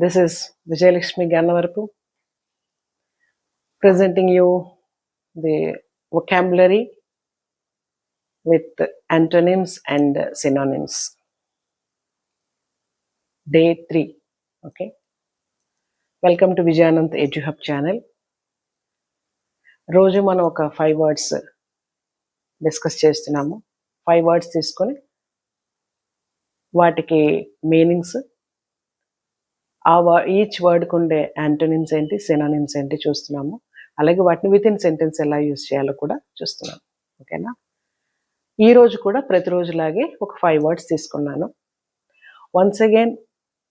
This is Vijayalakshmi Gannavarapu presenting you the vocabulary with antonyms and synonyms. Day 3. Okay. Welcome to Vijayanand EduHub channel. రోజు మనం ఒక 5 words discuss చేస్తున్నాము. 5 words తీసుకొని వాటికి meanings, each వర్డ్కి ఉండే antonyms ఏంటి, synonyms ఏంటి చూస్తున్నాము. అలాగే వాటిని విత్ ఇన్ సెంటెన్స్ ఎలా యూజ్ చేయాలో కూడా చూస్తున్నాము. ఓకేనా? ఈరోజు కూడా ప్రతిరోజులాగే ఒక 5 వర్డ్స్ తీసుకున్నాను. వన్స్ అగైన్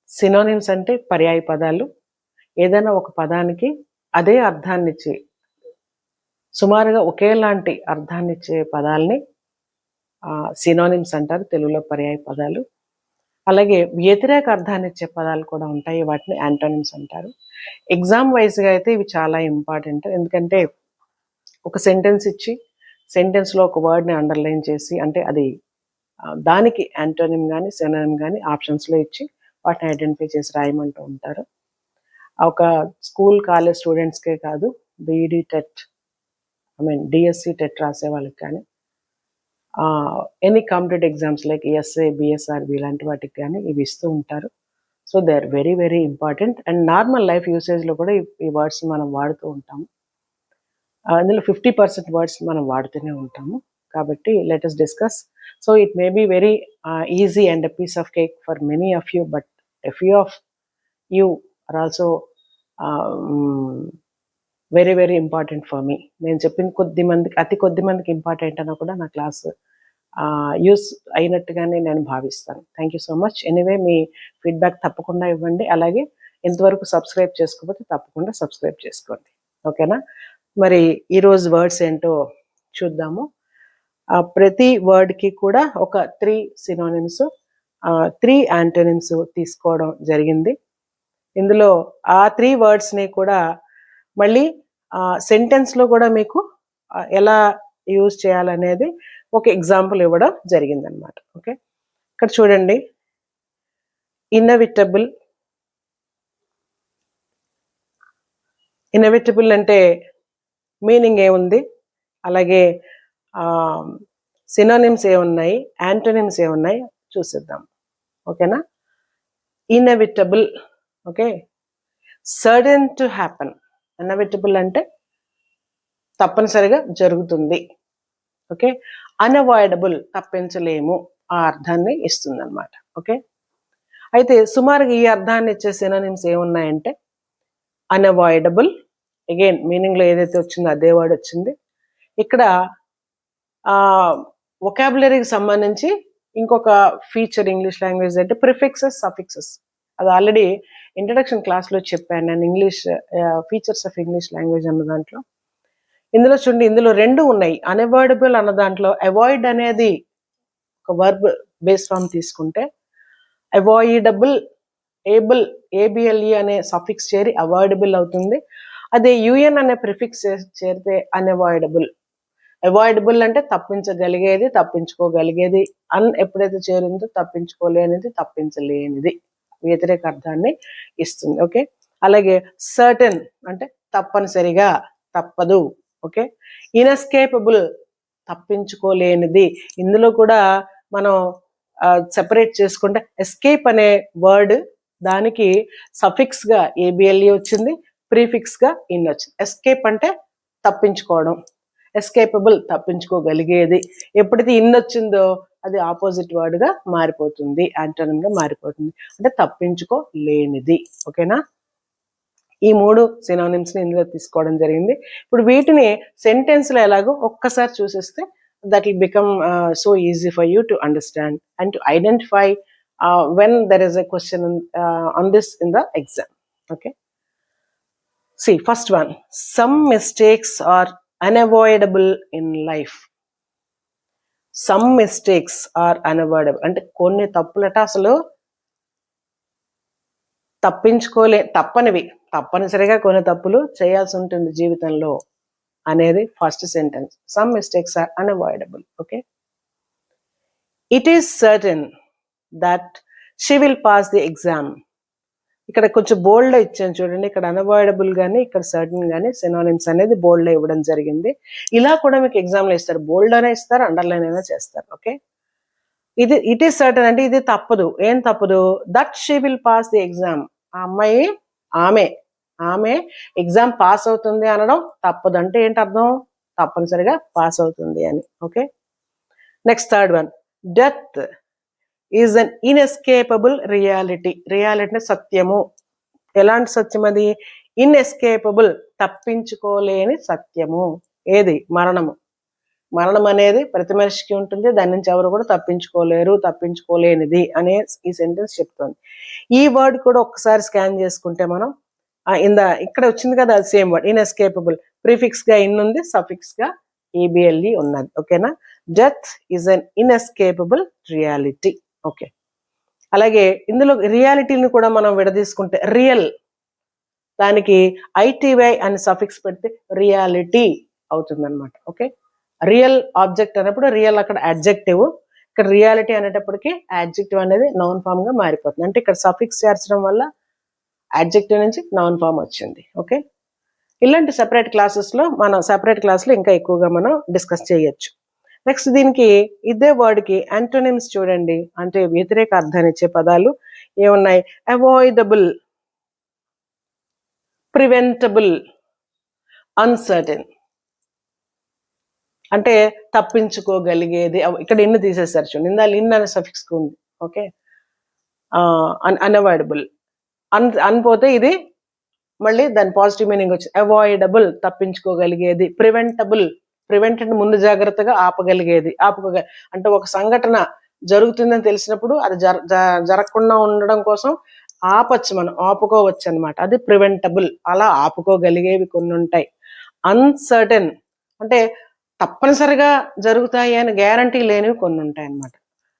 సినోనిమ్స్ అంటే పర్యాయ పదాలు. ఏదైనా ఒక పదానికి అదే అర్థాన్నిచ్చి సుమారుగా ఒకేలాంటి అర్థాన్నిచ్చే పదాలని సినోనిమ్స్ అంటారు, తెలుగులో పర్యాయ పదాలు. అలాగే వ్యతిరేక అర్థాన్ని ఇచ్చే పదాలు కూడా ఉంటాయి, వాటిని యాంటోనిమ్స్ అంటారు. ఎగ్జామ్ వైజ్గా అయితే ఇవి చాలా ఇంపార్టెంట్. ఎందుకంటే ఒక సెంటెన్స్ ఇచ్చి సెంటెన్స్లో ఒక వర్డ్ని అండర్లైన్ చేసి, అంటే అది దానికి యాంటోనిమ్ కానీ సినోనిమ్ కానీ ఆప్షన్స్లో ఇచ్చి వాటిని ఐడెంటిఫై చేసి రాయమంటూ ఉంటారు. ఒక స్కూల్ కాలేజ్ స్టూడెంట్స్కే కాదు, బీఈడి టెట్ డిఎస్సి టెట్ రాసే వాళ్ళకి కానీ, any competitive exams like SA, BSRB ఇలాంటి వాటికి కానీ ఇవి ఇస్తూ ఉంటారు. So they are very very important. And normal life యూసేజ్లో కూడా ఈ వర్డ్స్ మనం వాడుతూ ఉంటాము. అందులో 50% వర్డ్స్ మనం వాడుతూనే ఉంటాము. కాబట్టి let us discuss. So it may be very easy and a piece of cake for many of you, but a few of you are also very very important for me. నేను చెప్పిన అతి కొద్ది మందికి important అన్న కూడా నా class use అయినట్టుగానే నేను భావిస్తాను. Thank you so much. Anyway me feedback తప్పకుండా ఇవ్వండి. అలాగే ఇంతవరకు సబ్స్క్రైబ్ చేసుకోకపోతే తప్పకుండా సబ్స్క్రైబ్ చేసుకోండి. ఓకేనా? మరి ఈరోజు వర్డ్స్ ఏంటో చూద్దాము. ప్రతి వర్డ్కి కూడా ఒక 3 సినోనిమ్స్, 3 యాంటోనిమ్స్ తీసుకోవడం జరిగింది. ఇందులో ఆ 3 వర్డ్స్ని కూడా మళ్ళీ సెంటెన్స్లో కూడా మీకు ఎలా యూజ్ చేయాలనేది ఒక ఎగ్జాంపుల్ ఇవ్వడం జరిగిందనమాట. ఓకే, ఇక్కడ చూడండి. ఇన్నెవిటబుల్. ఇన్నెవిటబుల్ అంటే మీనింగ్ ఏముంది, అలాగే సినోనిమ్స్ ఏమున్నాయి, యాంటోనిమ్స్ ఏమున్నాయి చూసేద్దాం. ఓకేనా? Inevitable. Okay, certain to happen. Inevitable అంటే తప్పనిసరిగా జరుగుతుంది. ఓకే, అన్అవాయిడబుల్ తప్పించలేము, ఆ అర్థాన్ని ఇస్తుంది అనమాట. ఓకే, అయితే సుమారుగా ఈ అర్థాన్ని ఇచ్చే సినోనిమ్స్ ఏమున్నాయంటే అన్అవాయిడబుల్, అగైన్ మీనింగ్లో ఏదైతే వచ్చిందో అదే వర్డ్ వచ్చింది. ఇక్కడ వొకాబులరీకి సంబంధించి ఇంకొక ఫీచర్ ఇంగ్లీష్ లాంగ్వేజ్ అంటే ప్రిఫిక్సెస్, సఫిక్సెస్. అది ఆల్రెడీ ఇంట్రడక్షన్ క్లాస్లో చెప్పాను నేను, English features of English language అన్న దాంట్లో. ఇందులో చూడండి, ఇందులో 2 ఉన్నాయి. అన్అవాయిడబుల్ అన్న దాంట్లో అవాయిడ్ అనేది ఒక వర్బ్ బేస్ ఫామ్ తీసుకుంటే అవాయిడబుల్, ఏబుల్, ఏబిఎల్ఈ అనే సఫిక్స్ చేరి అవాయిడబుల్ అవుతుంది. అదే యుఎన్ అనే ప్రిఫిక్స్ చేరితే అన్అవాయిడబుల్. అవాయిడబుల్ అంటే తప్పించగలిగేది, తప్పించుకోగలిగేది. ఎప్పుడైతే చేరిందో తప్పించుకోలేనిది, తప్పించలేనిది, వ్యతిరేక అర్థాన్ని ఇస్తుంది. ఓకే, అలాగే సర్టెన్ అంటే తప్పనిసరిగా, తప్పదు. Okay, inescapable తప్పించుకోలేనిది. ఇందులో కూడా మనం సెపరేట్ చేసుకుంటే ఎస్కేప్ అనే వర్డ్ దానికి సఫిక్స్ గా ఏబిఎల్ఈ వచ్చింది, ప్రీఫిక్స్ గా ఇన్ వచ్చింది. ఎస్కేప్ అంటే తప్పించుకోవడం, ఎస్కేపబుల్ తప్పించుకోగలిగేది. ఎప్పుడైతే ఇన్ వచ్చిందో అది ఆపోజిట్ వర్డ్ గా మారిపోతుంది, యాంటోనిమ్ గా మారిపోతుంది, అంటే తప్పించుకోలేనిది. ఓకేనా? ఈ 3 సినోనిమ్స్ ని ఇందులో తీసుకోవడం జరిగింది. ఇప్పుడు వీటిని సెంటెన్స్ లో ఎలాగో ఒక్కసారి చూసేస్తే that will become so easy for you to understand and to identify when there is a question on this in the exam. Okay, see, first one, some mistakes are unavoidable in life. Some mistakes are unavoidable అంటే కొన్ని తప్పులట అసలు తప్పనివి, తప్పనిసరిగా కొన్ని తప్పులు చేయాల్సి ఉంటుంది జీవితంలో అనేది first sentence. Some mistakes are unavoidable. Okay, it is certain that she will pass the exam. ఇక్కడ కొంచెం బోల్డ్ ఇచ్చాను చూడండి, ఇక్కడ అన్అవాయిడబుల్ గానీ ఇక్కడ సర్టన్ గానీ సినానిమ్స్ అనేది బోల్డ్ ఇవ్వడం జరిగింది. ఇలా కూడా మీకు ఎగ్జామ్లో ఇస్తారు, బోల్డ్ అనే ఇస్తారు, అండర్లైన్ అయినా చేస్తారు. ఓకే, ఇట్ ఈస్ సర్టన్ అంటే ఇది తప్పదు. ఏం తప్పదు? That she will pass the exam. ఆ అమ్మాయి ఆమె ఎగ్జామ్ పాస్ అవుతుంది అనడం తప్పదు. అంటే ఏంటి అర్థం? తప్పనిసరిగా పాస్ అవుతుంది అని. Okay, next third one, death is an inescapable reality. Reality సత్యము. ఎలాంటి సత్యం అది? ఇన్ఎస్కేపబుల్, తప్పించుకోలేని సత్యము. ఏది? మరణము. మరణం అనేది ప్రతి మనిషికి ఉంటుంది, దాని నుంచి ఎవరు కూడా తప్పించుకోలేరు, తప్పించుకోలేనిది అనే ఈ సెంటెన్స్ చెప్తుంది. ఈ వర్డ్ కూడా ఒక్కసారి స్కాన్ చేసుకుంటే మనం ఇక్కడ వచ్చింది కదా, అది సేమ్ వర్డ్ ఇన్ఎస్కేపబుల్. ప్రిఫిక్స్ గా ఇన్ ఉంది, సఫిక్స్ గా EBLE ఉన్నది. ఓకేనా? Death is an inescapable reality. Okay, అలాగే ఇందులో రియాలిటీని కూడా మనం విడదీసుకుంటే రియల్, దానికి ITY అని సఫిక్స్ పెడితే రియాలిటీ అవుతుంది అనమాట. ఓకే, రియల్ ఆబ్జెక్ట్ అనేప్పుడు రియల్ అక్కడ అడ్జెక్టివ్, ఇక్కడ రియాలిటీ అనేటప్పటికి యాడ్జెక్టివ్ అనేది నౌన్ ఫామ్ గా మారిపోతుంది. అంటే ఇక్కడ సఫిక్స్ చేర్చడం వల్ల యాడ్జెక్టివ్ నుంచి నౌన్ ఫామ్ వచ్చింది. ఓకే, ఇలాంటి సెపరేట్ క్లాసెస్లో మనం సెపరేట్ క్లాస్లో ఇంకా ఎక్కువగా మనం డిస్కస్ చేయొచ్చు. నెక్స్ట్ దీనికి ఇదే వర్డ్కి యాంటోనిమ్స్ చూడండి, అంటే వ్యతిరేక అర్థాన్ని ఇచ్చే పదాలు ఏమున్నాయి? Avoidable, preventable, uncertain. అంటే తప్పించుకోగలిగేది. ఇక్కడ ఇన్ని తీసేసారు చూడండి, ఇందాక ఇన్ అనే సఫిక్స్ ఉంది. ఓకే, అన్అవాయిడబుల్ అనిపోతే ఇది మళ్ళీ దాని పాజిటివ్ మీనింగ్ వచ్చి అవాయిడబుల్, తప్పించుకోగలిగేది. ప్రివెంటబుల్, ప్రివెంట్ అంటే ముందు జాగ్రత్తగా ఆపగలిగేది. అంటే ఒక సంఘటన జరుగుతుందని తెలిసినప్పుడు అది జరగకుండా ఉండడం కోసం ఆపచ్చు, మనం ఆపుకోవచ్చు అనమాట. అది ప్రివెంటబుల్. అలా ఆపుకోగలిగేవి కొన్ని ఉంటాయి. అన్సర్టెన్ అంటే తప్పనిసరిగా జరుగుతాయి అని గ్యారంటీ లేనివి కొన్ని ఉంటాయి అన్నమాట.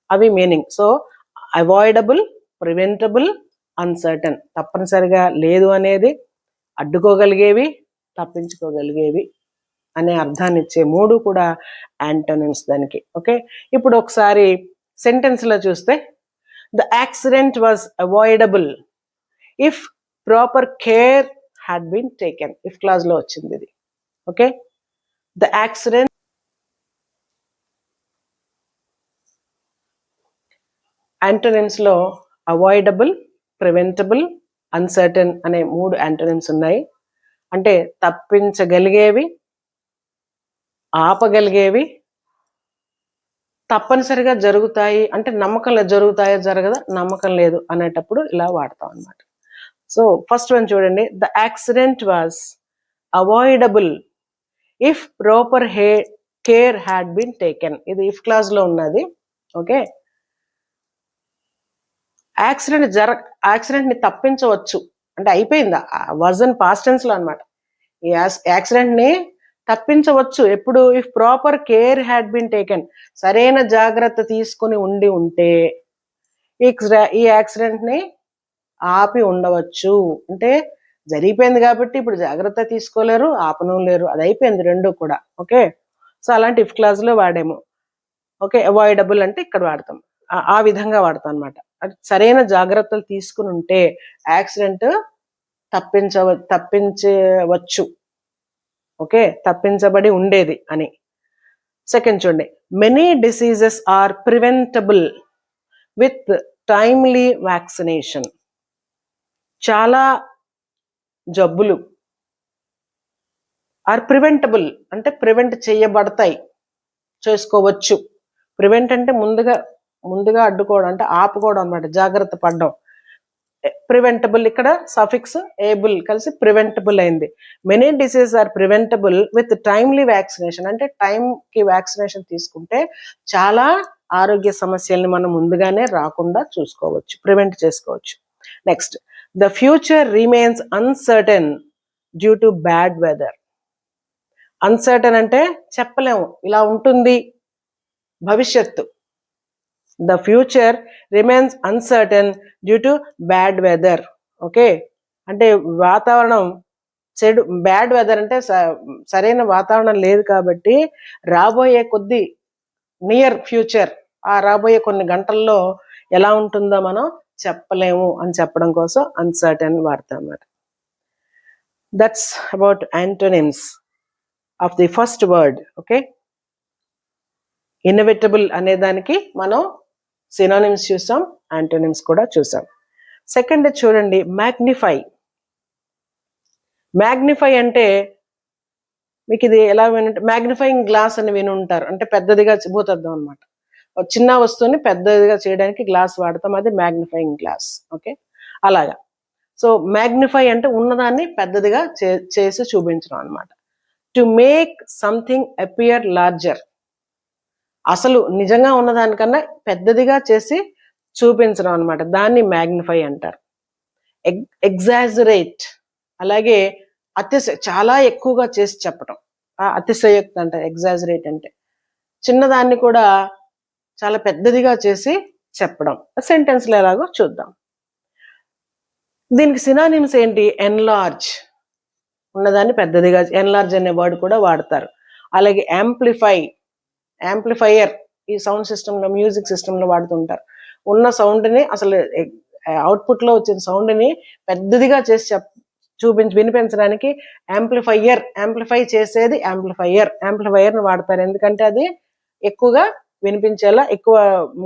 అవి meaning. So avoidable, preventable, uncertain. తప్పనిసరిగా లేదు అనేది, అడ్డుకోగలిగేవి, తప్పించుకోగలిగేవి అనే అర్థాన్ని ఇచ్చే మూడు కూడా యాంటోనిమ్స్ దానికి. ఓకే, ఇప్పుడు ఒకసారి సెంటెన్స్ లో చూస్తే, the accident was avoidable if proper care had been taken. If clause లో వచ్చింది ఇది. ఓకే, ద యాక్సిడెంట్, యాంటోనిమ్స్ లో అవాయిడబుల్, ప్రివెంటబుల్, అన్సర్టెన్ అనే మూడు యాంటోనిమ్స్ ఉన్నాయి. అంటే తప్పించగలిగేవి, ఆపగలిగేవి, తప్పనిసరిగా జరుగుతాయి అంటే నమ్మకం లేదు, జరుగుతాయో జరగదా నమ్మకం లేదు అనేటప్పుడు ఇలా వాడతాం అన్నమాట. సో ఫస్ట్ వన్ చూడండి, the accident was avoidable if proper care had been taken. ఇది ఇఫ్ క్లాజ్ లో ఉన్నది. ఓకే, యాక్సిడెంట్ ని తప్పించవచ్చు అంటే అయిపోయిందా, వాజన్ పాస్ట్ టెన్స్ లో అనమాట. ఈ యాక్సిడెంట్ ని తప్పించవచ్చు ఎప్పుడు? If proper care had been taken. సరైన జాగ్రత్త తీసుకుని ఉంటే ఈ యాక్సిడెంట్ ని ఆపి ఉండవచ్చు. అంటే జరిగిపోయింది కాబట్టి ఇప్పుడు జాగ్రత్త తీసుకోలేరు, ఆపను లేరు, అది అయిపోయింది రెండు కూడా. ఓకే, సో అలాంటి ఇఫ్ క్లాజ్ లో వాడాము. ఓకే, అవాయిడబుల్ అంటే ఇక్కడ వాడతాం, ఆ విధంగా వాడతాం అనమాట. సరైన జాగ్రత్తలు తీసుకుని ఉంటే యాక్సిడెంట్ తప్పించవచ్చు. ఓకే, తప్పించబడి ఉండేది అని. సెకండ్ చూడండి, many diseases are preventable with timely vaccination. చాలా జబ్బులు ఆర్ ప్రివెంటబుల్ అంటే ప్రివెంట్ చేయబడతాయి, చేసుకోవచ్చు. ప్రివెంట్ అంటే ముందుగా అడ్డుకోవడం అంటే ఆపుకోవడం అన్నమాట, జాగ్రత్త పడడం. ప్రివెంటబుల్ ఇక్కడ సఫిక్స్ ఏబుల్ కలిసి ప్రివెంటబుల్ అయింది. Many diseases are preventable with timely vaccination. అంటే టైంకి వ్యాక్సినేషన్ తీసుకుంటే చాలా ఆరోగ్య సమస్యల్ని మనం ముందుగానే రాకుండా చూసుకోవచ్చు, ప్రివెంట్ చేసుకోవచ్చు. Next, the future remains uncertain due to bad weather. Uncertain అంటే చెప్పలేము, ఇలా ఉంటుంది భవిష్యత్తు. The future remains uncertain due to bad weather. Okay, అంటే వాతావరణం చెడు, బ్యాడ్ వెదర్ అంటే సరైన వాతావరణం లేదు కాబట్టి రాబోయే నియర్ ఫ్యూచర్, ఆ రాబోయే కొన్ని గంటల్లో ఎలా ఉంటుందో మనం చెప్పలేము అని చెప్పడం కోసం అన్సర్టన్ వాడతాం అన్నమాట. That's about antonyms of the first word. Okay, innovatable అనే దానికి మనం సినోనిమ్స్ చూసాం, యాంటోనిమ్స్ కూడా చూసాం. సెకండ్ చూడండి, మ్యాగ్నిఫై. మ్యాగ్నిఫై అంటే మీకు ఇది ఎలా వినంటే, మ్యాగ్నిఫైయింగ్ గ్లాస్ అని విని ఉంటారు, అంటే పెద్దదిగా భూతద్దం అనమాట. చిన్న వస్తువుని పెద్దదిగా చేయడానికి గ్లాస్ వాడతాం, అది మ్యాగ్నిఫైయింగ్ గ్లాస్. ఓకే, అలాగా. సో మ్యాగ్నిఫై అంటే ఉన్నదాన్ని పెద్దదిగా చేసి చూపించడం అనమాట. To make something appear larger, అసలు నిజంగా ఉన్నదానికన్నా పెద్దదిగా చేసి చూపించడం అనమాట, దాన్ని మ్యాగ్నిఫై అంటారు. ఎగ్జాజరేట్, అలాగే చాలా ఎక్కువగా చేసి చెప్పడం, అతిశయోక్తి అంటారు. ఎగ్జాజరేట్ అంటే చిన్నదాన్ని కూడా చాలా పెద్దదిగా చేసి చెప్పడం. సెంటెన్స్లో ఎలాగో చూద్దాం. దీనికి సినానిమ్స్ ఏంటి? ఎన్లార్జ్, ఉన్నదాన్ని పెద్దదిగా, ఎన్లార్జ్ అనే వర్డ్ కూడా వాడతారు. అలాగే యాంప్లిఫై, యాంప్లిఫైయర్ ఈ సౌండ్ సిస్టంలో, మ్యూజిక్ సిస్టంలో వాడుతుంటారు. ఉన్న సౌండ్ని, అసలు అవుట్పుట్లో వచ్చిన సౌండ్ని పెద్దదిగా చేసి వినిపించడానికి యాంప్లిఫైయర్, యాంప్లిఫై చేసేది యాంప్లిఫైయర్ని వాడతారు. ఎందుకంటే అది ఎక్కువగా వినిపించేలా, ఎక్కువ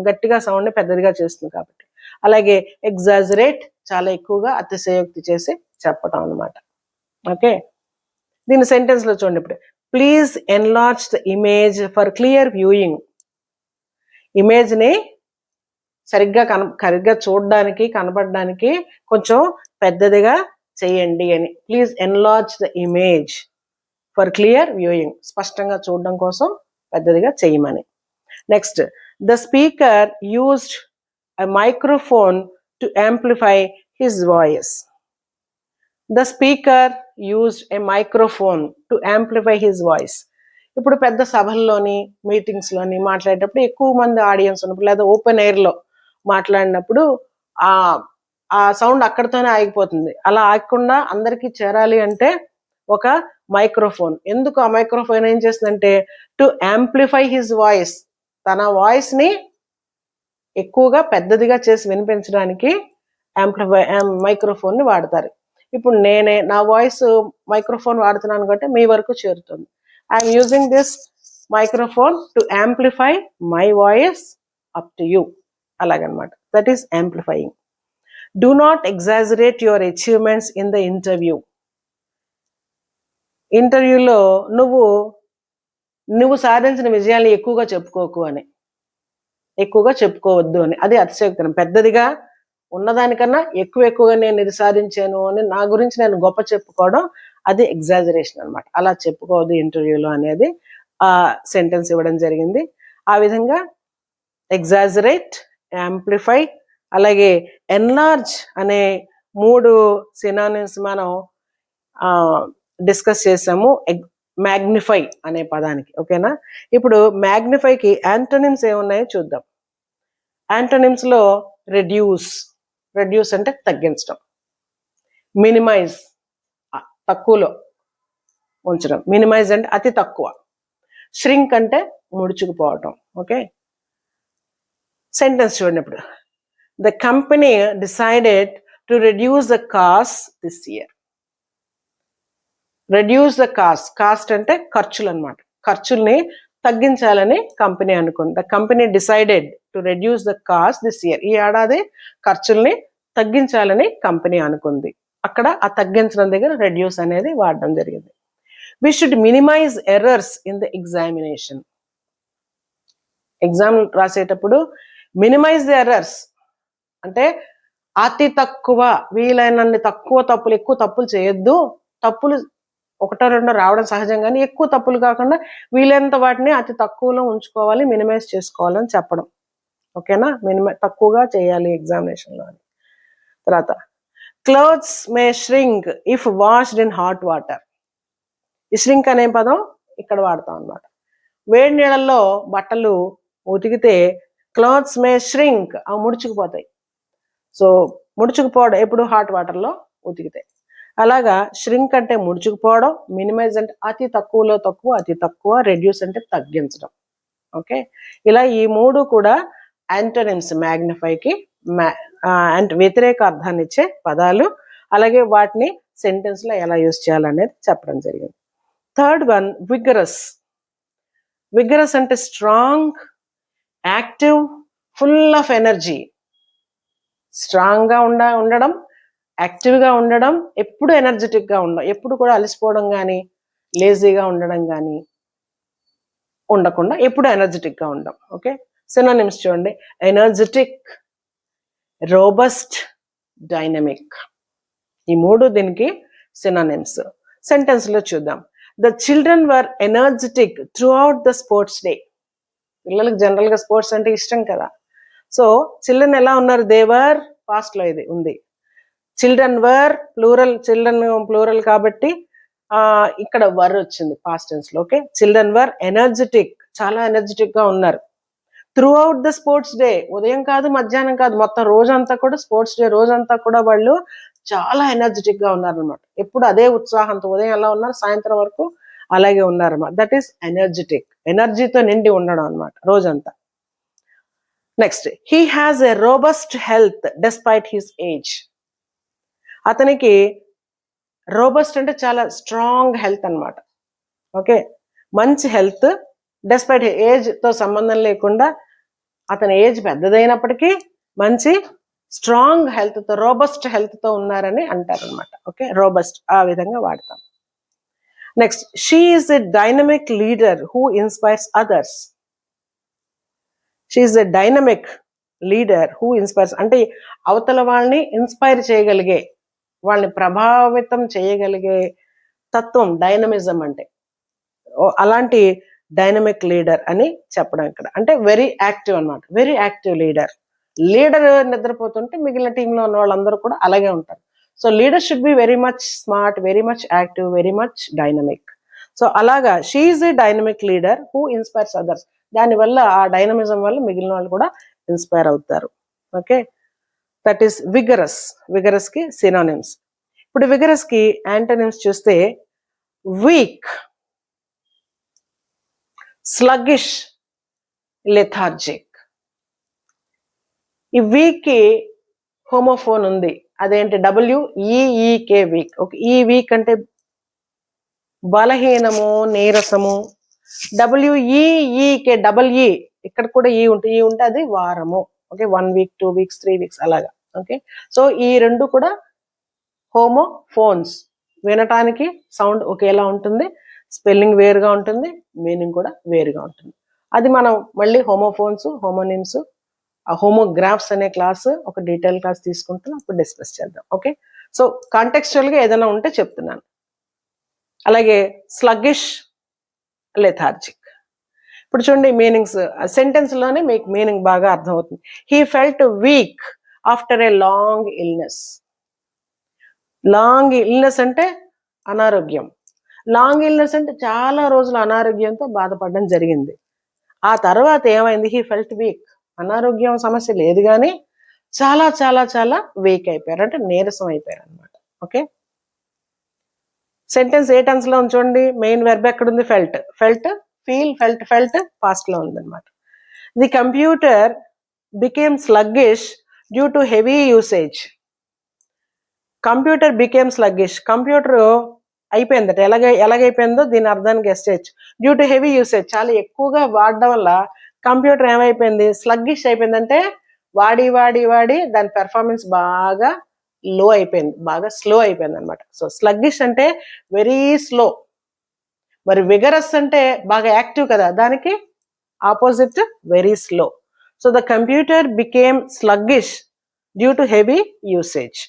గట్టిగా సౌండ్ని పెద్దదిగా చేస్తుంది కాబట్టి. అలాగే ఎగ్జాజరేట్, చాలా ఎక్కువగా అతిశయోక్తి చేసి చెప్పటం అనమాట. ఓకే, దీని సెంటెన్స్లో చూడండి ఇప్పుడు. Please enlarge the image for clear viewing. ఇమేజ్ని సరిగ్గా చూడడానికి, కనపడడానికి కొంచెం పెద్దదిగా చేయండి అని. Please enlarge the image for clear viewing, స్పష్టంగా చూడడం కోసం పెద్దదిగా చేయమని. Next, the speaker used a microphone to amplify his voice. The speaker used a microphone to amplify his voice. ఇప్పుడు పెద్ద సభల్లోని, మీటింగ్స్లోని మాట్లాడేటప్పుడు ఎక్కువ మంది ఆడియన్స్ ఉన్నప్పుడు, లేదా ఓపెన్ ఎయిర్లో మాట్లాడినప్పుడు ఆ సౌండ్ అక్కడితోనే ఆగిపోతుంది. అలా ఆగకుండా అందరికీ చేరాలి అంటే ఒక మైక్రోఫోన్. ఎందుకు ఆ మైక్రోఫోన్ ఏం చేస్తుందంటే, టు యాంప్లిఫై హిజ్ వాయిస్, తన వాయిస్ని ఎక్కువగా పెద్దదిగా చేసి వినిపించడానికి మైక్రోఫోన్ని వాడతారు. ఇప్పుడు నా వాయిస్ మైక్రోఫోన్ వాడుతున్నాను కాబట్టి మీ వరకు చేరుతుంది. I'm using this microphone to amplify my voice up to you, అలాగనమాట. That is amplifying. Do not exaggerate your achievements in the interview. ఇంటర్వ్యూలో నువ్వు సాధించిన విజయాన్ని ఎక్కువగా చెప్పుకోవద్దు అని, అది అతిశయోక్తి. పెద్దదిగా ఉన్నదానికన్నా ఎక్కువగా నేను ఇది సాధించాను అని నా గురించి నేను గొప్ప చెప్పుకోవడం, అది ఎగ్జాజరేషన్ అనమాట. అలా చెప్పుకోవద్దు ఇంటర్వ్యూలో అనేది ఆ సెంటెన్స్ ఇవ్వడం జరిగింది. ఆ విధంగా ఎగ్జాజరేట్, యాంప్లిఫై, అలాగే ఎన్లార్జ్ అనే 3 సినానిమ్స్ మనం డిస్కస్ చేసాము మ్యాగ్నిఫై అనే పదానికి. ఓకేనా, ఇప్పుడు మ్యాగ్నిఫైకి యాంటోనిమ్స్ ఏమున్నాయో చూద్దాం. యాంటోనిమ్స్లో రెడ్యూస్ అంటే తగ్గించడం, మినిమైజ్ తక్కువలో ఉంచడం, మినిమైజ్ అంటే అతి తక్కువ, ష్రింక్ అంటే ముడుచుకుపోవటం. ఓకే, సెంటెన్స్ చూడండి ఇప్పుడు. The company decided to reduce the cost this year. Reduce the cost అంటే ఖర్చులు అనమాట. ఖర్చుల్ని తగ్గించాలని కంపెనీ అనుకుంది. The company decided to reduce the cost this year. ఈ ఏడాది ఖర్చుల్ని తగ్గించాలని కంపెనీ అనుకుంది. అక్కడ ఆ తగ్గించడం దగ్గర రెడ్యూస్ అనేది వాడడం జరిగింది. We should minimize errors in the examination. Exam రాసేటప్పుడు మినిమైజ్ ది ఎర్రర్స్ అంటే అతి తక్కువ, వీలైనన్ని తక్కువ తప్పులు, ఎక్కువ తప్పులు చేయొద్దు. తప్పులు 1-2 రావడం సహజం, కానీ ఎక్కువ తప్పులు కాకుండా వీలైనంత వాటిని అతి తక్కువలో ఉంచుకోవాలి, మినిమైజ్ చేసుకోవాలని చెప్పడం. ఓకేనా, తక్కువగా చేయాలి ఎగ్జామినేషన్లో అని. తర్వాత, clothes May shrink if washed in hot water. ఈ ష్రింక్ అనే పదం ఇక్కడ వాడతాం అన్నమాట. వేడి నీళ్ళల్లో బట్టలు ఉతికితే క్లాత్స్ మే ష్రింక్, అవి ముడుచుకుపోతాయి. సో ముడుచుకుపోవడం ఎప్పుడు హాట్ వాటర్లో ఉతికితే. అలాగా ష్రింక్ అంటే ముడుచుకుపోవడం, మినిమైజ్ అంటే అతి తక్కువలో తక్కువ, అతి తక్కువ, రెడ్యూస్ అంటే తగ్గించడం. ఓకే, ఇలా ఈ 3 కూడా యాంటోనిమ్స్ మ్యాగ్నిఫైకి అండ్ వ్యతిరేక అర్థాన్ని ఇచ్చే పదాలు, అలాగే వాటిని సెంటెన్స్లో ఎలా యూజ్ చేయాలనేది చెప్పడం జరిగింది. Third one vigorous. విగరస్ అంటే strong, active, full of energy. స్ట్రాంగ్గా ఉండడం, యాక్టివ్గా ఉండడం, ఎప్పుడు ఎనర్జెటిక్గా ఉండడం, ఎప్పుడు కూడా అలసిపోవడం కానీ లేజీగా ఉండడం కానీ ఉండకుండా ఎప్పుడు ఎనర్జెటిక్గా ఉండడం. ఓకే, సినోనిమ్స్ చూడండి. Energetic, robust, dynamic. ఈ మూడు దీనికి సినోనిమ్స్. సెంటెన్స్లో చూద్దాం. The children were energetic through out the sports day. పిల్లలకు జనరల్గా స్పోర్ట్స్ అంటే ఇష్టం కదా. సో చిల్డ్రన్ ఎలా ఉన్నారు? దేవర్ పాస్ట్లో ఇది ఉంది. Children were plural, children plural కాబట్టి ఇక్కడ వర్ వచ్చింది పాస్ట్ టెన్స్లో. ఓకే, చిల్డ్రన్ వర్ ఎనర్జెటిక్, చాలా ఎనర్జెటిక్గా ఉన్నారు. Throughout the sports day, ఉదయం కాదు మధ్యాహ్నం కాదు, మొత్తం రోజంతా కూడా స్పోర్ట్స్ డే రోజంతా కూడా వాళ్ళు చాలా ఎనర్జెటిక్గా ఉన్నారనమాట. ఎప్పుడు అదే ఉత్సాహంతో, ఉదయం ఎలా ఉన్నారు సాయంత్రం వరకు అలాగే ఉన్నారన్నమాట. దట్ ఈస్ ఎనర్జెటిక్, ఎనర్జీతో నిండి ఉండడం అనమాట రోజంతా. Next, he has a robust health despite his age. అతనికి రోబస్ట్ అంటే చాలా స్ట్రాంగ్ హెల్త్ అనమాట. ఓకే, మంచి హెల్త్, డెస్పైట్ ఏజ్తో సంబంధం లేకుండా అతని ఏజ్ పెద్దదైనప్పటికీ మంచి స్ట్రాంగ్ హెల్త్తో, రోబస్ట్ హెల్త్తో ఉన్నారని అంటారనమాట. ఓకే, రోబస్ట్ ఆ విధంగా వాడతాం. Next, she is a dynamic leader who inspires others. She is a dynamic leader who inspires అంటే అవతల వాళ్ళని ఇన్స్పైర్ చేయగలిగే, వాళ్ళని ప్రభావితం చేయగలిగే తత్వం డైనమిజం అంటే. అలాంటి డైనమిక్ లీడర్ అని చెప్పడం ఇక్కడ. అంటే వెరీ యాక్టివ్ అనమాట, వెరీ యాక్టివ్ లీడర్. లీడర్ నిద్రపోతుంటే మిగిలిన టీంలో ఉన్న వాళ్ళందరూ కూడా అలాగే ఉంటారు. So leader should be very much smart, very much active, very much dynamic. So అలాగా she is a dynamic leader who inspires others. దానివల్ల ఆ డైనమిజం వల్ల మిగిలిన వాళ్ళు కూడా ఇన్స్పైర్ అవుతారు. Okay, that is vigorous. విగరస్కి సినోనిమ్స్. ఇప్పుడు విగరస్కి యాంటోనిమ్స్ చూస్తే వీక్, స్లగ్గిష్, లెథార్జిక్. ఈ వీక్కి హోమోఫోన్ ఉంది, అదేంటి? WEEK, week. ఓకే, ఈ వీక్ అంటే బలహీనము, నీరసము. WEEK, EE, ఇక్కడ కూడా ఈ ఉంటే అది వారము. ఓకే, 1 వీక్, 2 వీక్స్, 3 వీక్స్ అలాగా. ఓకే, సో ఈ రెండు కూడా హోమోఫోన్స్. వినటానికి సౌండ్ ఒకేలా ఉంటుంది, స్పెల్లింగ్ వేరుగా ఉంటుంది, మీనింగ్ కూడా వేరుగా ఉంటుంది. అది మనం మళ్ళీ హోమోఫోన్స్, హోమోనిమ్స్, హోమోగ్రాఫ్స్ అనే క్లాస్, ఒక డీటెయిల్ క్లాస్ తీసుకుంటాం, అప్పుడు డిస్కస్ చేద్దాం. ఓకే, సో కాంటెక్స్చువల్గా ఏదైనా ఉంటే చెప్తున్నాను. అలాగే స్లగ్గిష్, లెథార్జిక్. ఇప్పుడు చూడండి మీనింగ్స్, సెంటెన్స్లోనే మీకు మీనింగ్ బాగా అర్థమవుతుంది. He felt week after a long illness. Long illness అంటే అనారోగ్యం. లాంగ్ ఇల్నెస్ అంటే చాలా రోజులు అనారోగ్యంతో బాధపడడం జరిగింది. ఆ తర్వాత ఏమైంది? He felt week. అనారోగ్యం సమస్య లేదు కానీ చాలా చాలా చాలా వీక్ అయిపోయారు, అంటే నీరసం అయిపోయారు అనమాట. ఓకే, సెంటెన్స్ ఏ టెన్స్లో ఉంది చూడండి. మెయిన్ వెర్బ్ ఎక్కడుంది? ఫెల్ట్. ఫెల్ట్, ఫీల్, ఫెల్ట్ పాస్ట్లో ఉందన్నమాట. The computer became sluggish due to heavy usage. Computer became sluggish, computer అయిపోయిందట. ఎలాగైపోయిందో దీని అర్థాన్ని గెస్ చేయొచ్చు. డ్యూ టు హెవీ యూసేజ్, చాలా ఎక్కువగా వాడడం వల్ల కంప్యూటర్ ఏమైపోయింది? స్లగ్గిష్ అయిపోయింది. అంటే వాడి దాని పెర్ఫార్మెన్స్ బాగా లో అయిపోయింది, బాగా స్లో అయిపోయింది అనమాట. సో స్లగ్గిష్ అంటే వెరీ స్లో. మరి విగరస్ అంటే బాగా యాక్టివ్ కదా, దానికి opposite very slow. So the computer became sluggish due to heavy usage.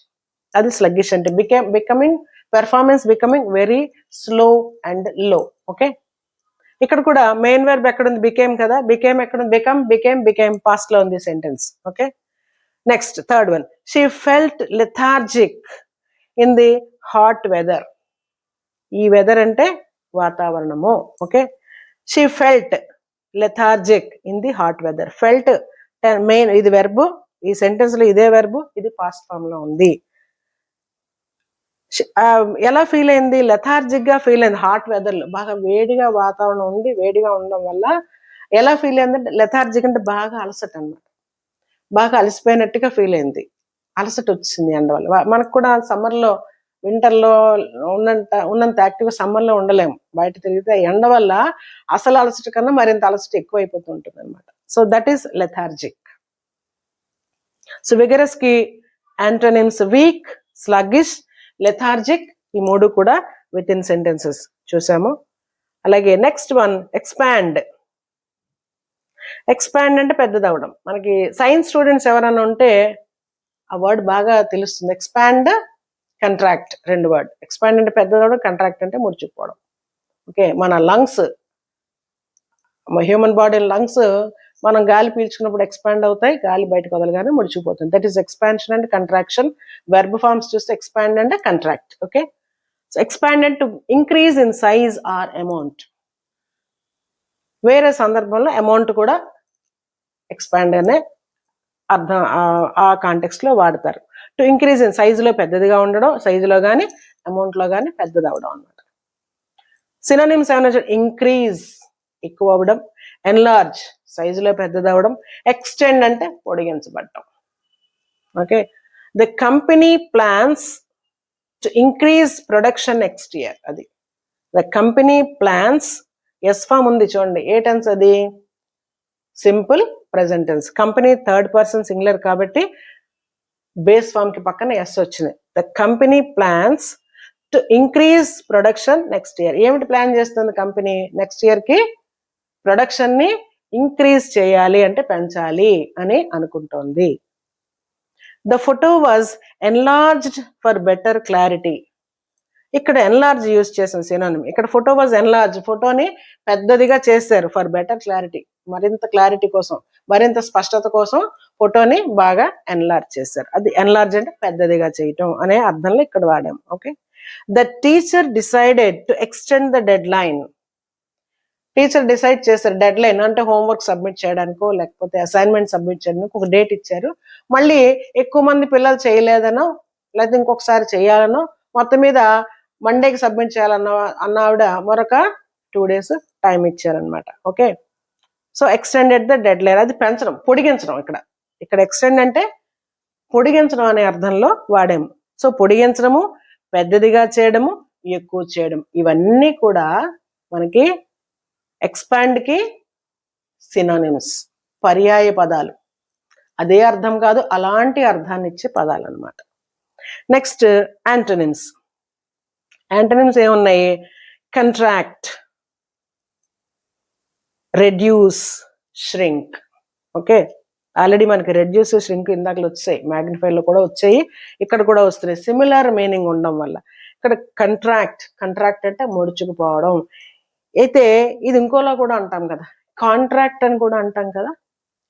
అది స్లగ్గిష్ అంటే. Becoming, performance becoming very slow and low. Okay, ఇక్కడ కూడా మెయిన్ వెర్బ్ ఎక్కడుంది? బికేమ్ కదా. బికేమ్ ఎక్కడుంది? బికేమ్ పాస్ట్ లో ఉంది sentence. Okay, next third one, she felt lethargic in the hot weather. ఈ వెదర్ అంటే వాతావరణము. Okay, she felt lethargic in the hot weather. Felt main, ఇది వెర్బు, ఈ సెంటెన్స్ లో ఇదే వెర్బు, ఇది పాస్ట్ ఫామ్ లో ఉంది. ఎలా ఫీల్ అయింది? లెథార్జిక్ గా ఫీల్ అయింది. హాట్ వెదర్ లో బాగా వేడిగా వాతావరణం ఉంది, వేడిగా ఉండడం వల్ల ఎలా ఫీల్ అయిందంటే లెథార్జిక్ అంటే బాగా అలసట అనమాట. బాగా అలసిపోయినట్టుగా ఫీల్ అయింది, అలసట వచ్చింది ఎండ వల్ల. మనకు కూడా సమ్మర్లో వింటర్లో ఉన్నంత యాక్టివ్గా సమ్మర్లో ఉండలేము, బయట తిరిగితే ఎండ వల్ల అసలు అలసట కన్నా మరింత అలసట ఎక్కువైపోతూ ఉంటుంది అనమాట. So that is lethargic. So vigorous కి యాంటోనిమ్స్ వీక్, స్లగ్గిష్, లెథార్జిక్, ఈ మూడు కూడా విత్ ఇన్ సెంటెన్సెస్ చూసాము. అలాగే నెక్స్ట్ వన్ ఎక్స్పాండ్. ఎక్స్పాండ్ అంటే పెద్దదవడం. మనకి సైన్స్ స్టూడెంట్స్ ఎవరైనా ఉంటే ఆ వర్డ్ బాగా తెలుస్తుంది. ఎక్స్పాండ్, కంట్రాక్ట్, రెండు వర్డ్. ఎక్స్పాండ్ అంటే పెద్దదవడం, కంట్రాక్ట్ అంటే ముడుచుకుపోవడం. ఓకే, మన లంగ్స్, హ్యూమన్ బాడీ లంగ్స్ మనం గాలి పీల్చుకున్నప్పుడు ఎక్స్పాండ్ అవుతాయి, గాలి బయటకు వదలగానే ముడిచిపోతుంది. That is expansion and contraction. Verb forms చూస్తే expand and contract. Okay, so expanded to increase in size or amount. వేరే సందర్భంలో అమౌంట్ కూడా ఎక్స్పాండ్ అనే అర్థం ఆ కాంటెక్స్ట్ లో వాడతారు. టు ఇంక్రీజ్ ఇన్ సైజులో పెద్దదిగా ఉండడం, సైజులో కానీ అమౌంట్లో కానీ పెద్దది అవడం అనమాట. సినోనిమ్స్ ఏమైనా ఇంక్రీజ్ ఎక్కువ అవ్వడం, ఎన్లార్జ్ సైజులో పెద్దదవడం, ఎక్స్టెండ్ అంటే పొడిగించబడటం. Okay, the company plans to increase production next year. అది the company plans. S form ఉంది చూడండి, ఏ టెన్స్ అది? Simple present tense. Company third person singular కాబట్టి బేస్ ఫామ్ కి పక్కన ఎస్ వచ్చింది. The company plans to increase production next year. ఏమిటి ప్లాన్ చేస్తుంది కంపెనీ? నెక్స్ట్ ఇయర్ కి ప్రొడక్షన్ ని ఇంక్రీజ్ చేయాలి అంటే పెంచాలి అని అనుకుంటోంది. The photo was enlarged for better clarity. ఇక్కడ ఎన్లార్జ్ యూజ్ చేసిన సినోనిమ్. ఇక్కడ ఫోటో వాజ్ ఎన్లార్జ్, ఫోటోని పెద్దదిగా చేశారు. ఫర్ బెటర్ క్లారిటీ, మరింత క్లారిటీ కోసం, మరింత స్పష్టత కోసం ఫోటోని బాగా ఎన్లార్జ్ చేశారు. అది ఎన్లార్జ్ అంటే పెద్దదిగా చేయటం అనే అర్థంలో ఇక్కడ వాడాము. Okay, the teacher decided to extend the dead line. Teacher decide చేశారు, డెడ్ లైన్ అంటే హోంవర్క్ సబ్మిట్ చేయడానికో లేకపోతే అసైన్మెంట్ సబ్మిట్ చేయడానికి ఒక డేట్ ఇచ్చారు. మళ్ళీ ఎక్కువ మంది పిల్లలు చేయలేదనో లేకపోతే ఇంకొకసారి చేయాలనో మొత్తం మీద మండేకి సబ్మిట్ అన్న ఆవిడ మరొక 2 days టైం ఇచ్చారనమాట. Okay, so extended the dead line. అది పెంచడం, పొడిగించడం. ఇక్కడ ఎక్స్టెండ్ అంటే పొడిగించడం అనే అర్థంలో వాడాము. సో పొడిగించడము, పెద్దదిగా చేయడము, ఎక్కువ చేయడం, ఇవన్నీ కూడా మనకి ఎక్స్పాండ్ కి సినోనిమ్స్, పర్యాయ పదాలు. అదే అర్థం కాదు, అలాంటి అర్థాన్ని ఇచ్చే పదాలు అనమాట. Next antonyms. యాంటోనిమ్స్ ఏమున్నాయి? Contract, reduce, shrink. Okay, already మనకి రెడ్యూస్, ష్రింక్ ఇందాకలు వచ్చాయి, మ్యాగ్నిఫైర్లో కూడా వచ్చాయి, ఇక్కడ కూడా వస్తున్నాయి. సిమిలర్ మీనింగ్ ఉండడం వల్ల ఇక్కడ కంట్రాక్ట్, కంట్రాక్ట్ అంటే ముడుచుకుపోవడం. అయితే ఇది ఇంకోలా కూడా అంటాం కదా, కాంట్రాక్ట్ అని కూడా అంటాం కదా.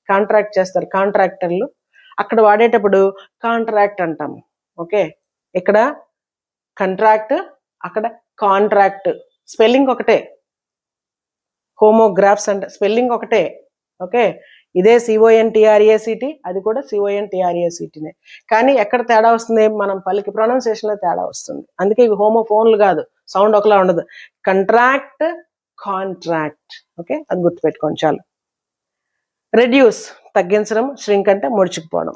కాంట్రాక్ట్ చేస్తారు కాంట్రాక్టర్లు, అక్కడ వాడేటప్పుడు కాంట్రాక్ట్ అంటాము. ఓకే, ఇక్కడ కంట్రాక్ట్, అక్కడ కాంట్రాక్ట్. స్పెల్లింగ్ ఒకటే, హోమోగ్రాఫ్స్ అంటే స్పెల్లింగ్ ఒకటే. ఓకే, ఇదే CONTRACT, అది కూడా CONTRACTనే. కానీ ఎక్కడ తేడా వస్తుంది? మనం పలికి ప్రొనౌన్సియేషన్లో తేడా వస్తుంది. అందుకే ఇవి హోమోఫోన్లు కాదు, సౌండ్ ఒకలా ఉండదు. Contract, contract. ఓకే, అది గుర్తుపెట్టుకోండి చాలు. రెడ్యూస్ తగ్గించడం, ష్రింక్ అంటే ముడుచుకుపోవడం.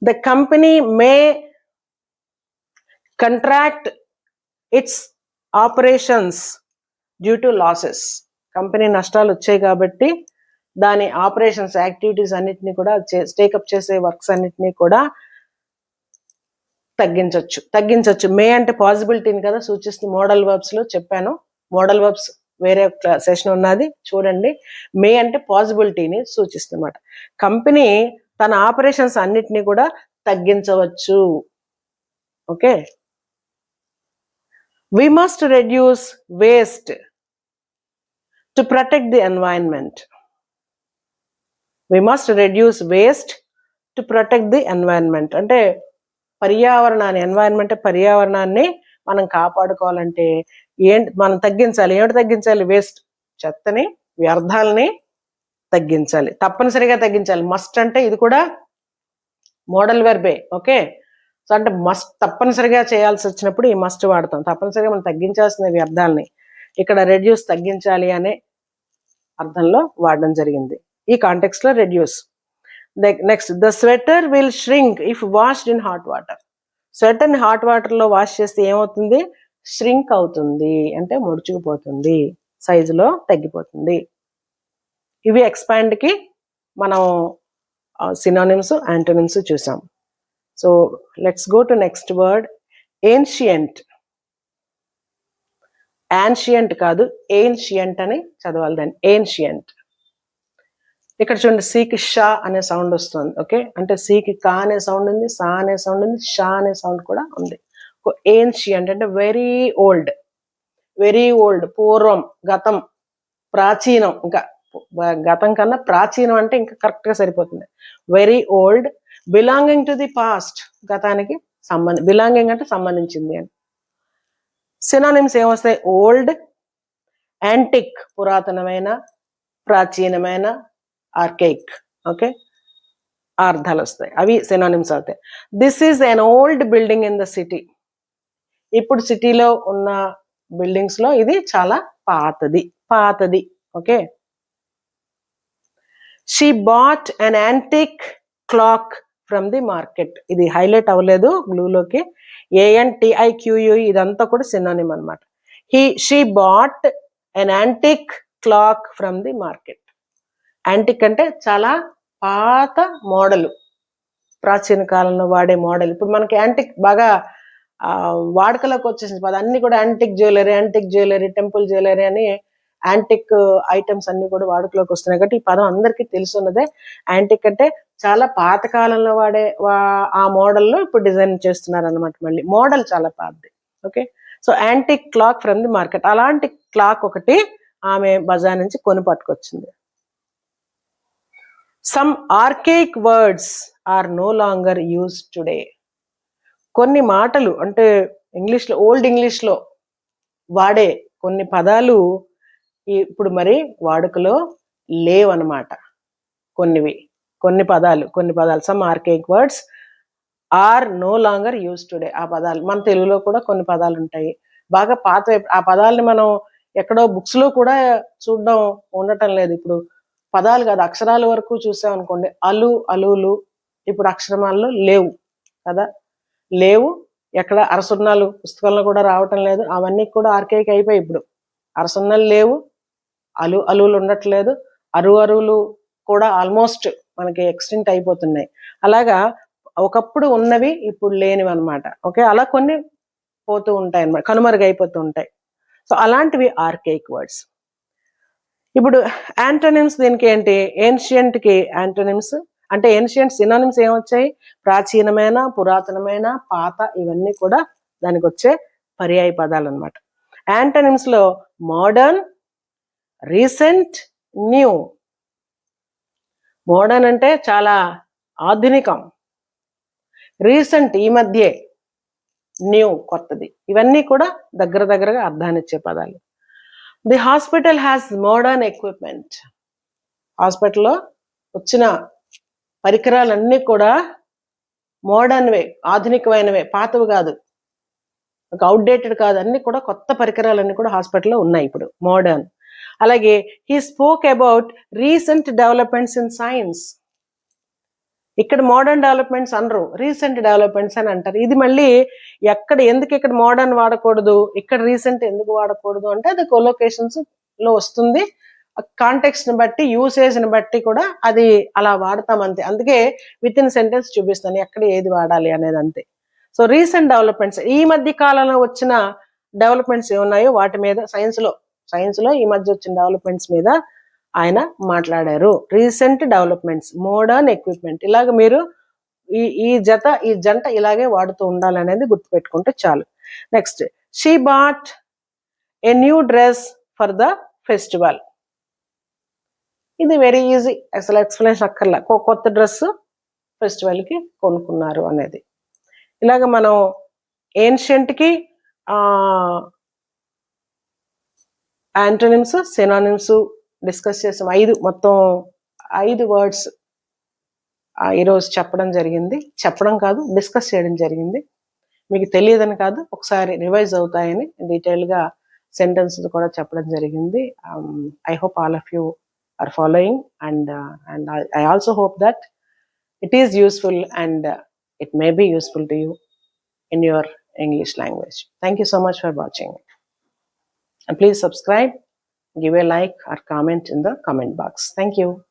The company may contract its operations due to losses. Company నష్టాలు వచ్చాయి కాబట్టి దాని ఆపరేషన్స్, యాక్టివిటీస్ అన్నిటినీ కూడా, టేకప్ చేసే వర్క్స్ అన్నిటినీ కూడా తగ్గించవచ్చు. మే అంటే పాసిబిలిటీని కదా సూచిస్తుంది. మోడల్ వర్బ్స్ లో చెప్పాను, మోడల్ వర్బ్స్ వేరే సెషన్ ఉన్నది చూడండి. మే అంటే పాసిబిలిటీని సూచిస్తున్నమాట. కంపెనీ తన ఆపరేషన్స్ అన్నిటినీ కూడా తగ్గించవచ్చు. Okay, we must reduce waste to protect the environment. We must reduce waste to protect the environment. అంటే పర్యావరణాన్ని, ఎన్వైరన్మెంట్ పర్యావరణాన్ని మనం కాపాడుకోవాలంటే మనం తగ్గించాలి. ఏమిటి తగ్గించాలి? వేస్ట్, చెత్తని, వ్యర్థాలని తగ్గించాలి. తప్పనిసరిగా తగ్గించాలి. మస్ట్ అంటే ఇది కూడా మోడల్ వెర్బే. ఓకే, సో అంటే మస్ట్, తప్పనిసరిగా చేయాల్సి వచ్చినప్పుడు ఈ మస్ట్ వాడతాం. తప్పనిసరిగా మనం తగ్గించాల్సిన వ్యర్థాలని. ఇక్కడ రెడ్యూస్ తగ్గించాలి అనే అర్థంలో వాడడం జరిగింది. ఈ కాంటెక్స్ట్ లో reduce. Next the sweater will shrink if washed in hot water. స్వెటర్ని హాట్ వాటర్లో వాష్ చేస్తే ఏమవుతుంది? ష్రింక్ అవుతుంది, అంటే ముడుచుకుపోతుంది, సైజులో తగ్గిపోతుంది. ఇవి ఎక్స్పాండ్కి మనం సినానిమ్స్ యాంటోనిమ్స్ చూసాం. So let's go to next word, ancient. Ancient కాదు, ఏన్షియంట్ అని చదవాలి దాన్ని, ఏన్షియంట్. ఇక్కడ చూడండి, సీకి షా అనే సౌండ్ వస్తుంది. ఓకే, అంటే సీకి కా అనే సౌండ్ ఉంది, సా అనే సౌండ్ ఉంది, షా అనే సౌండ్ కూడా ఉంది. ఏన్షియంట్ అంటే వెరీ ఓల్డ్, వెరీ ఓల్డ్, పూర్వం, గతం, ప్రాచీనం. ఇంకా గతం కన్నా ప్రాచీనం అంటే ఇంకా కరెక్ట్గా సరిపోతుంది. Very old, belonging to the past, గతానికి బిలాంగింగ్ అంటే సంబంధించింది అని. సినానిమ్స్ ఏమొస్తాయి? ఓల్డ్, యాంటిక్ పురాతనమైన, ప్రాచీనమైన, ఆర్కైక్. ఓకే, అర్థాలు వస్తాయి, అవి సినానిమ్స్ అవుతాయి. This is an old building in the city. ఇప్పుడు సిటీలో ఉన్న బిల్డింగ్స్ లో ఇది చాలా పాతది, పాతది. Okay, she bought an antique clock from the market. ఇది హైలైట్ అవ్వలేదు బ్లూలోకి. ANTIQU ఇదంతా కూడా సినానిమ్ అనమాట. She bought an antique clock from the market. Antique అంటే చాలా పాత మోడల్, ప్రాచీన కాలంలో వాడే మోడల్. ఇప్పుడు మనకి యాంటిక్ బాగా వాడుకలోకి వచ్చేసింది పద, అన్ని కూడా antique jewellery, antique jewellery, temple jewellery అని యాంటిక్ ఐటమ్స్ అన్ని కూడా వాడుకలోకి వస్తున్నాయి. కాబట్టి ఈ పదం అందరికీ తెలుసున్నదే. యాంటిక్ అంటే చాలా పాత కాలంలో వాడే ఆ మోడల్లో ఇప్పుడు డిజైన్ చేస్తున్నారు అనమాట. మళ్ళీ మోడల్ చాలా పాతది. Okay, so antique clock from the market. అలాంటి క్లాక్ ఒకటి ఆమె బజార్ నుంచి కొని పట్టుకొచ్చింది. Some archaic words are no longer used today. కొన్ని మాటలు అంటే ఇంగ్లీష్లో, ఓల్డ్ ఇంగ్లీష్లో వాడే కొన్ని పదాలు ఇప్పుడు మరి వాడుకలో లేవన్నమాట. కొన్ని పదాలు some archaic words are no longer use today. ఆ పదాలు మన తెలుగులో కూడా కొన్ని పదాలు ఉంటాయి బాగా పాత. ఆ పదాలని మనం ఎక్కడో బుక్స్ లో కూడా చూడడం ఉండటం లేదు. ఇప్పుడు పదాలు కాదు, అక్షరాల వరకు చూసాం అనుకోండి, అలులు ఇప్పుడు అక్షరమాలలో లేవు కదా, లేవు. ఎక్కడ అరసున్నాలు పుస్తకంలో కూడా రావటం లేదు. అవన్నీ కూడా ఆర్కైక్ అయిపోయి ఇప్పుడు అరసున్నాలు లేవు, అలులు ఉండట్లేదు, అరువులు కూడా ఆల్మోస్ట్ మనకి ఎక్స్టెంట్ అయిపోతున్నాయి. అలాగా ఒకప్పుడు ఉన్నవి ఇప్పుడు లేనివి అనమాట. ఓకే, అలా కొన్ని పోతూ ఉంటాయి అన్నమాట, కనుమరుగైపోతూ ఉంటాయి. సో అలాంటివి ఆర్కైక్ వర్డ్స్. ఇప్పుడు యాంటోనిమ్స్ దీనికి ఏంటి? ఏన్షియంట్ కి యాంటోనిమ్స్ అంటే ఏన్షియంట్ సినానిమ్స్ ఏమొచ్చాయి? ప్రాచీనమైన, పురాతనమైన, పాత, ఇవన్నీ కూడా దానికి వచ్చే పర్యాయ పదాలు అనమాట. యాంటోనిమ్స్ లో మోడర్న్, రీసెంట్, న్యూ. మోడర్న్ అంటే చాలా ఆధునికం, రీసెంట్ ఈ మధ్యే, న్యూ కొత్తది. ఇవన్నీ కూడా దగ్గరగా అర్థాన్ని ఇచ్చే పదాలు. The hospital has modern equipment. హాస్పిటల్లో వచ్చిన పరికరాలన్నీ కూడా మోడర్న్వే, ఆధునికమైనవే, పాతవి కాదు, ఒక అవుట్డేటెడ్ కాదు, అన్ని కూడా కొత్త పరికరాలన్నీ కూడా హాస్పిటల్లో ఉన్నాయి ఇప్పుడు, మోడర్న్. అలాగే he spoke about recent developments in science. ఇక్కడ మోడర్న్ డెవలప్మెంట్స్ అనరు, రీసెంట్ డెవలప్మెంట్స్ అని అంటారు. ఇది మళ్ళీ ఎందుకు ఇక్కడ మోడర్న్ వాడకూడదు, ఇక్కడ రీసెంట్ ఎందుకు వాడకూడదు అంటే అది కొలొకేషన్స్ లో వస్తుంది. కాంటెక్స్ట్ ని బట్టి, యూసేజ్ ని బట్టి కూడా అది అలా వాడతాం అంతే. అందుకే విత్ ఇన్ సెంటెన్స్ చూపిస్తాను ఎక్కడ ఏది వాడాలి అనేది అంతే. సో రీసెంట్ డెవలప్మెంట్స్, ఈ మధ్య కాలంలో వచ్చిన డెవలప్మెంట్స్ ఏమున్నాయో వాటి మీద సైన్స్ లో ఈ మధ్య వచ్చిన డెవలప్మెంట్స్ మీద ఆయన మాట్లాడారు. రీసెంట్ డెవలప్మెంట్స్, మోడర్న్ ఎక్విప్మెంట్, ఇలాగ మీరు ఈ జంట ఇలాగే వాడుతూ ఉండాలనేది గుర్తుపెట్టుకుంటే చాలు. Next, she bought a new dress for the festival. ఇది వెరీ ఈజీ, అసలు ఎక్స్ప్లెనేషన్ అక్కర్లా. కొత్త డ్రెస్ ఫెస్టివల్కి కొనుక్కున్నారు అనేది. ఇలాగ మనం ఏన్షియంట్కి యాంటోనిమ్స్, సినానిమ్స్ డిస్కస్ చేసాం. మొత్తం 5 వర్డ్స్ ఈరోజు డిస్కస్ చేయడం జరిగింది. మీకు తెలియదని కాదు, ఒకసారి రివైజ్ అవుతాయని డీటెయిల్గా సెంటెన్స్ కూడా చెప్పడం జరిగింది. I hope all of you are following and I also hope that it is useful, and it may be useful to you in your English language. Thank you so much for watching. And please subscribe, give a like or comment in the comment box. Thank you.